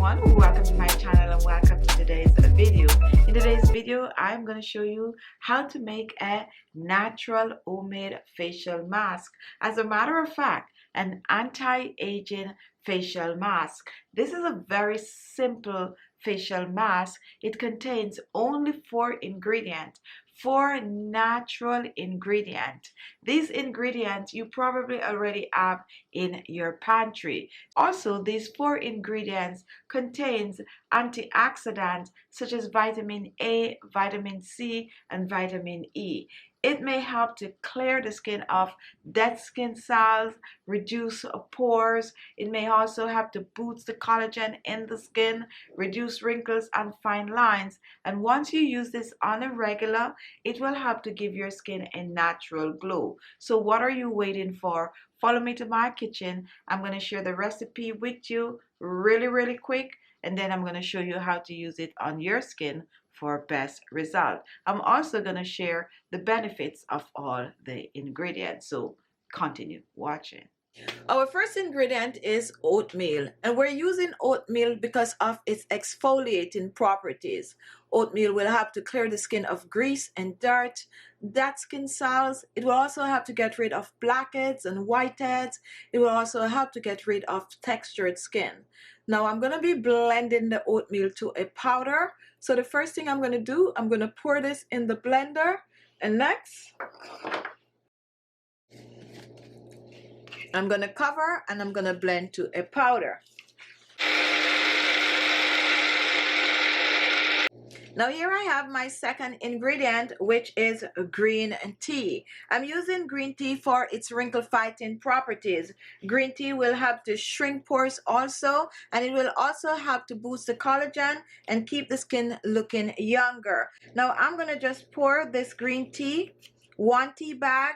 everyone, welcome to my channel and welcome to today's video. In today's video I'm going to show you how to make a natural homemade facial mask. As a matter of fact, an anti-aging facial mask. This is a very simple facial mask. It contains only 4 ingredients, 4 natural ingredients. These ingredients you probably already have in your pantry. Also, these 4 ingredients contains antioxidants such as vitamin A, vitamin C, and vitamin E. It may help to clear the skin of dead skin cells, reduce pores. It may also help to boost the collagen in the skin, reduce wrinkles and fine lines. And once you use this on a regular, it will help to give your skin a natural glow. So what are you waiting for? Follow me to my kitchen. I'm going to share the recipe with you really quick, and then I'm going to show you how to use it on your skin for best result. I'm also going to share the benefits of all the ingredients. So continue watching. Our first ingredient is oatmeal, and we're using oatmeal because of its exfoliating properties. Oatmeal will help to clear the skin of grease and dirt, dead skin cells. It will also help to get rid of blackheads and whiteheads. It will also help to get rid of textured skin. Now I'm going to be blending the oatmeal to a powder. So the first thing I'm going to do, I'm going to pour this in the blender, and next I'm going to cover and I'm going to blend to a powder. Now here I have my second ingredient, which is green tea. I'm using green tea for its wrinkle fighting properties. Green tea will help to shrink pores also, and it will also help to boost the collagen and keep the skin looking younger. Now I'm going to just pour this green tea, 1 tea bag.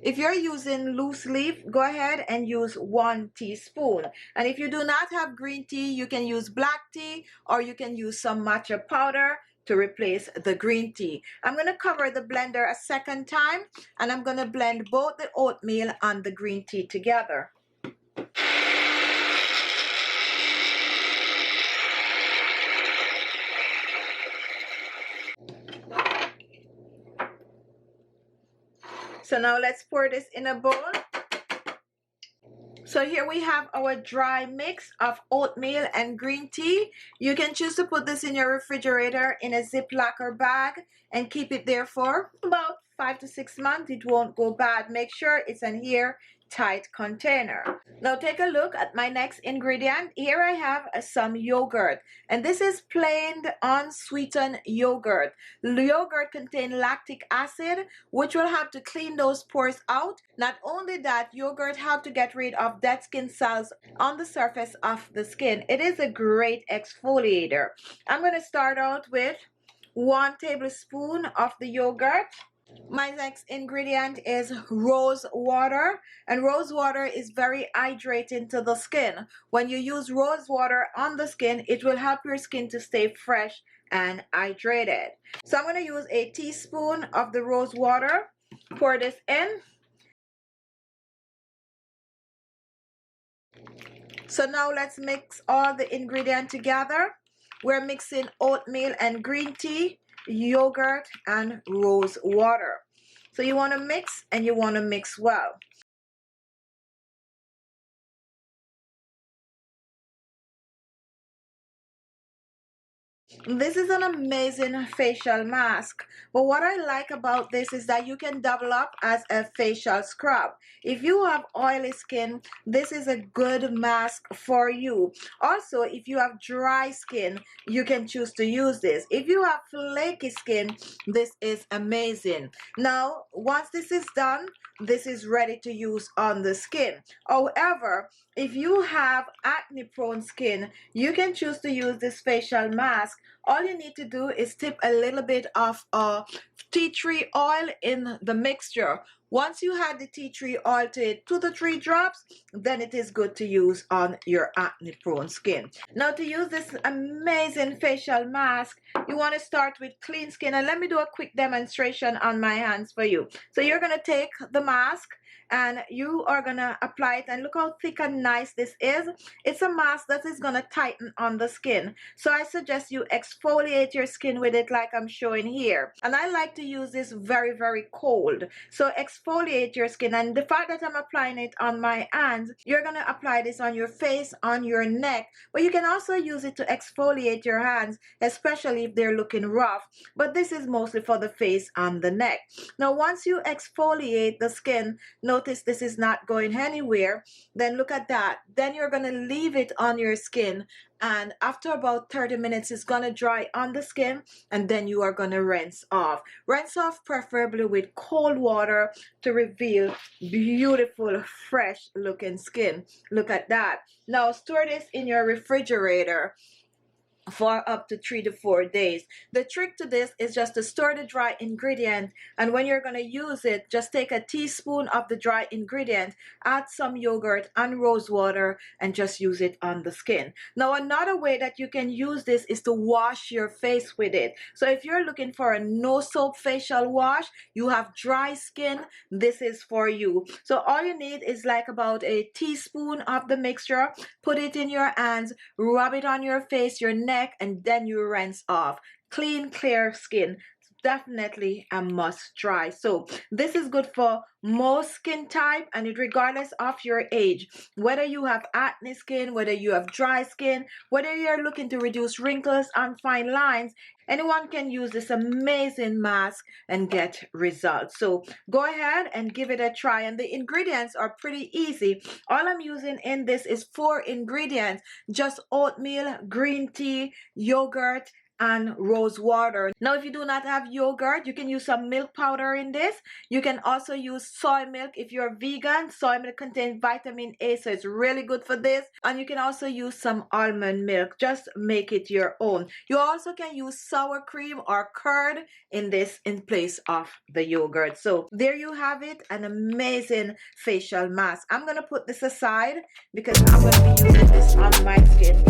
If you're using loose leaf, go ahead and use 1 teaspoon. And if you do not have green tea, you can use black tea, or you can use some matcha powder to replace the green tea. I'm going to cover the blender a second time, and I'm going to blend both the oatmeal and the green tea together. So now let's pour this in a bowl. So here we have our dry mix of oatmeal and green tea. You can choose to put this in your refrigerator in a Ziploc bag and keep it there for about 5 to 6 months. It won't go bad. Make sure it's an airtight container. Now take a look at my next ingredient. Here I have some yogurt, and this is plain unsweetened yogurt. The yogurt contains lactic acid, which will help to clean those pores out. Not only that, yogurt helps to get rid of dead skin cells on the surface of the skin. It is a great exfoliator. I'm going to start out with 1 tablespoon of the yogurt. My next ingredient is rose water, and rose water is very hydrating to the skin. When you use rose water on the skin, it will help your skin to stay fresh and hydrated. So I'm going to use a teaspoon of the rose water. Pour this in. So now let's mix all the ingredients together. We're mixing oatmeal and green tea, yogurt, and rose water. So you want to mix, and you want to mix well. This is an amazing facial mask, but what I like about this is that you can double up as a facial scrub. If you have oily skin, this is a good mask for you. Also, if you have dry skin, you can choose to use this. If you have flaky skin, this is amazing. Now, once this is done, this is ready to use on the skin. However, if you have acne prone skin, you can choose to use this facial mask. All you need to do is tip a little bit of tea tree oil in the mixture. Once you add the tea tree oil to 2 to 3 drops, then it is good to use on your acne prone skin. Now to use this amazing facial mask, you want to start with clean skin, and let me do a quick demonstration on my hands for you. So you're going to take the mask and you are gonna apply it, and look how thick and nice this is. It's a mask that is gonna tighten on the skin, so I suggest you exfoliate your skin with it like I'm showing here. And I like to use this very, very cold, so exfoliate your skin. And the fact that I'm applying it on my hands, you're gonna apply this on your face, on your neck, but you can also use it to exfoliate your hands, especially if they're looking rough. But this is mostly for the face and the neck. Now once you exfoliate the skin, notice this is not going anywhere. Then look at that. Then you're going to leave it on your skin, and after about 30 minutes it's going to dry on the skin, and then you are going to rinse off. Rinse off preferably with cold water to reveal beautiful fresh looking skin. Look at that. Now store this in your refrigerator for up to 3 to 4 days. The trick to this is just to store the dry ingredient, and when you're going to use it, just take a teaspoon of the dry ingredient, add some yogurt and rose water, and just use it on the skin. Now another way that you can use this is to wash your face with it. So if you're looking for a no soap facial wash, you have dry skin, this is for you. So all you need is like about a teaspoon of the mixture, put it in your hands, rub it on your face, your neck, and then you rinse off. Clean, clear skin. Definitely a must try. So this is good for most skin type, and it regardless of your age, whether you have acne skin, whether you have dry skin, whether you're looking to reduce wrinkles and fine lines, anyone can use this amazing mask and get results. So go ahead and give it a try, and the ingredients are pretty easy. All I'm using in this is 4 ingredients, just oatmeal, green tea, yogurt, and rose water. Now if you do not have yogurt, you can use some milk powder in this. You can also use soy milk if you're vegan. Soy milk contains vitamin A, so it's really good for this. And you can also use some almond milk. Just make it your own. You also can use sour cream or curd in this in place of the yogurt. So there you have it, an amazing facial mask. I'm gonna put this aside because I'm gonna be using this on my skin